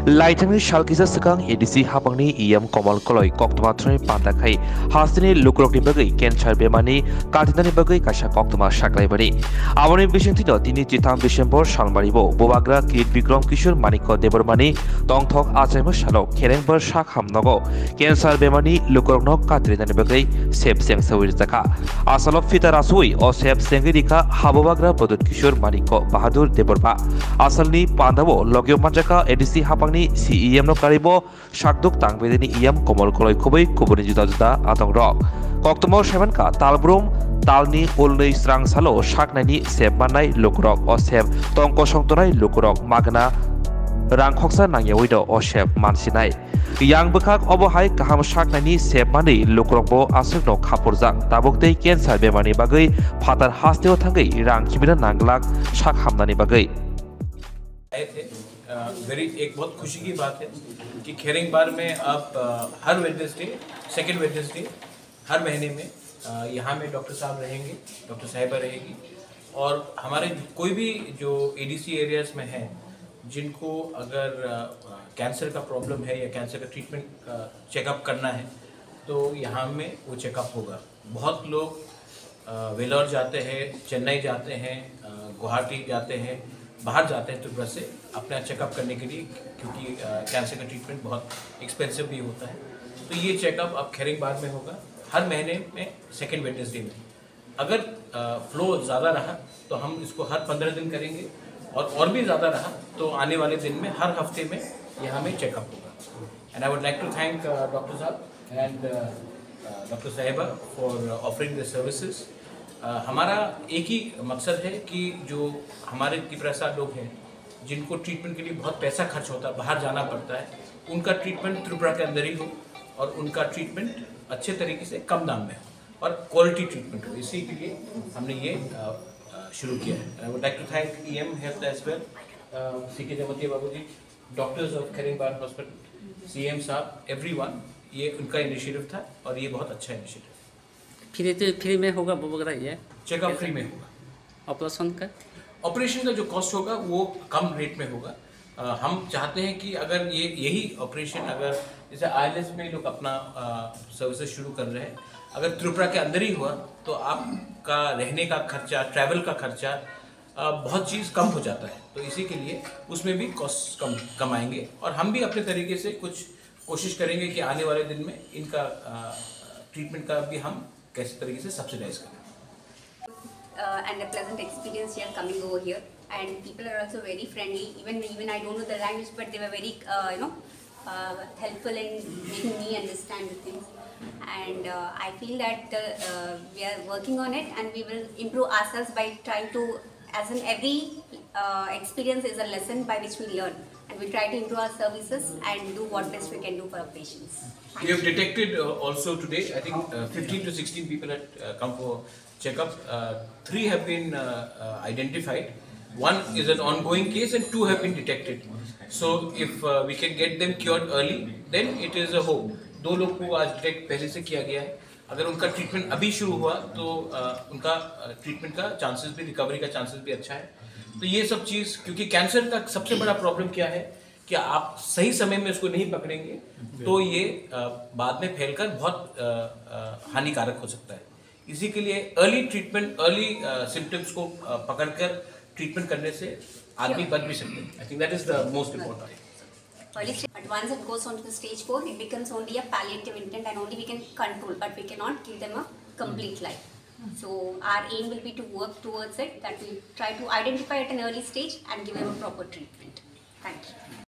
Laitangni Shalkisa Sakang EDC Hapangni Iam Komal Koloi Koktomatri Pandakai Hastini Lukrokni Bagai Kenchar Bemani Katinani Bagai Kasha Koktoma Shaklai Bari Avani Bishantino Tini Chitang Bishambor Shalmaribo Bobagra Kid Bikrom Kishur Maniko Debormani Tongtok Azemo Shalo Kerenber Shakham Nogo Kenchar Bemani Lukrokno Katrinani Bagai Sep Seng Sawirzaka Asalok Fitarasui or Sep Sengirika Habobagra Bodut Kishur Maniko Bahadur Deborba Asalni Pandavo Logio Manjaka EDC Hapang CEM no karibo shakduk tangbedini iam komol koloi kubai kubuni juda juda atong rok koktomo seven ka talbrum talni ulnei strang salo shaknani sebmanai lukrok o seb tongko songtonai lukrok magna rangkhoksa nangyawido o seb mansinai yang bekak obohai kaham shaknani sebmani lukrokbo asukno khapurjak tabuktei cancer bemani bagai phatar hasteo thangai rang khibina nanglak shak hamnani bagai very एक बहुत खुशी की बात है कि खेरिंग बार में आप हर Wednesday second Wednesday हर महीने में यहाँ में डॉक्टर साहब रहेंगे, डॉक्टर साहिबा रहेगी और हमारे कोई भी जो एडीसी एरियाज में हैं जिनको अगर कैंसर का प्रॉब्लम है या कैंसर का ट्रीटमेंट चेकअप करना है तो यहाँ में वो चेकअप होगा। बहुत लोग वेलोर जाते हैं, चेन्नई जाते हैं, गुवाहाटी जाते हैं, बाहर जाते हैं त्रिपुरा से अपना चेकअप करने के लिए क्योंकि कैंसर का ट्रीटमेंट बहुत एक्सपेंसिव भी होता है। तो ये चेकअप अब खेरिंग बार में होगा हर महीने में सेकेंड वेडनेसडे में। अगर फ्लो ज़्यादा रहा तो हम इसको हर 15 दिन करेंगे और भी ज़्यादा रहा तो आने वाले दिन में हर हफ्ते में यहाँ में चेकअप होगा। And I would like to thank doctor साहब एंड डॉक्टर साहिबा फॉर ऑफरिंग द सर्विसेज। हमारा एक ही मकसद है कि जो हमारे त्रिपुरा लोग हैं जिनको ट्रीटमेंट के लिए बहुत पैसा खर्च होता है, बाहर जाना पड़ता है, उनका ट्रीटमेंट त्रिपुरा के अंदर ही हो और उनका ट्रीटमेंट अच्छे तरीके से कम दाम में हो और क्वालिटी ट्रीटमेंट हो। इसी के लिए हमने ये शुरू किया है। I would like to thank EM health as well, CK Jamatia Babu ji, doctors of Kherengbar hospital, CM साहब, एवरीवन। ये उनका इनिशिएटिव था और ये बहुत अच्छा इनिशिएटिव। फ्री में होगा वो वगैरह ये चेकअप फ्री में होगा। ऑपरेशन का जो कॉस्ट होगा वो कम रेट में होगा। हम चाहते हैं कि अगर यही ऑपरेशन अगर जैसे ILS में लोग अपना सर्विसेज शुरू कर रहे हैं, अगर त्रिपुरा के अंदर ही हुआ तो आपका रहने का खर्चा, ट्रैवल का खर्चा, बहुत चीज़ कम हो जाता है। तो इसी के लिए उसमें भी कॉस्ट कम आएंगे और हम भी अपने तरीके से कुछ कोशिश करेंगे कि आने वाले दिन में इनका ट्रीटमेंट का भी हम कैसे तरीके से सब्सिडाइज करें। And a pleasant experience here coming over here, and people are also very friendly. Even I don't know the language, but they were very helpful in making me understand the things. And I feel that we are working on it, and we will improve ourselves by trying to, as in every experience is a lesson by which we learn, and we try to improve our services and do what best we can do for our patients. We have detected also today, I think 15 to 16 people had come for checkup. 3 have been identified. 1 is an ongoing case and 2 have been detected. So if we can get them cured early, then it is a hope. 2 लोग को आज detect पहले से किया गया है। अगर उनका ट्रीटमेंट अभी शुरू हुआ तो उनका ट्रीटमेंट का चांसेस भी, रिकवरी का चांसेस भी अच्छा है। तो ये सब चीज़, क्योंकि कैंसर का सबसे बड़ा प्रॉब्लम क्या है कि आप सही समय में उसको नहीं पकड़ेंगे तो ये बाद में फैलकर बहुत हानिकारक हो सकता है। इसी के लिए अर्ली ट्रीटमेंट, अर्ली सिम्टम्स को पकड़कर ट्रीटमेंट करने से आदमी बच भी सकते हैं। I think that is the most important. But once it goes on to the stage 4, it becomes only a palliative intent, and only we can control, but we cannot give them a complete life. So our aim will be to work towards it, that we try to identify at an early stage and give them a proper treatment. Thank you.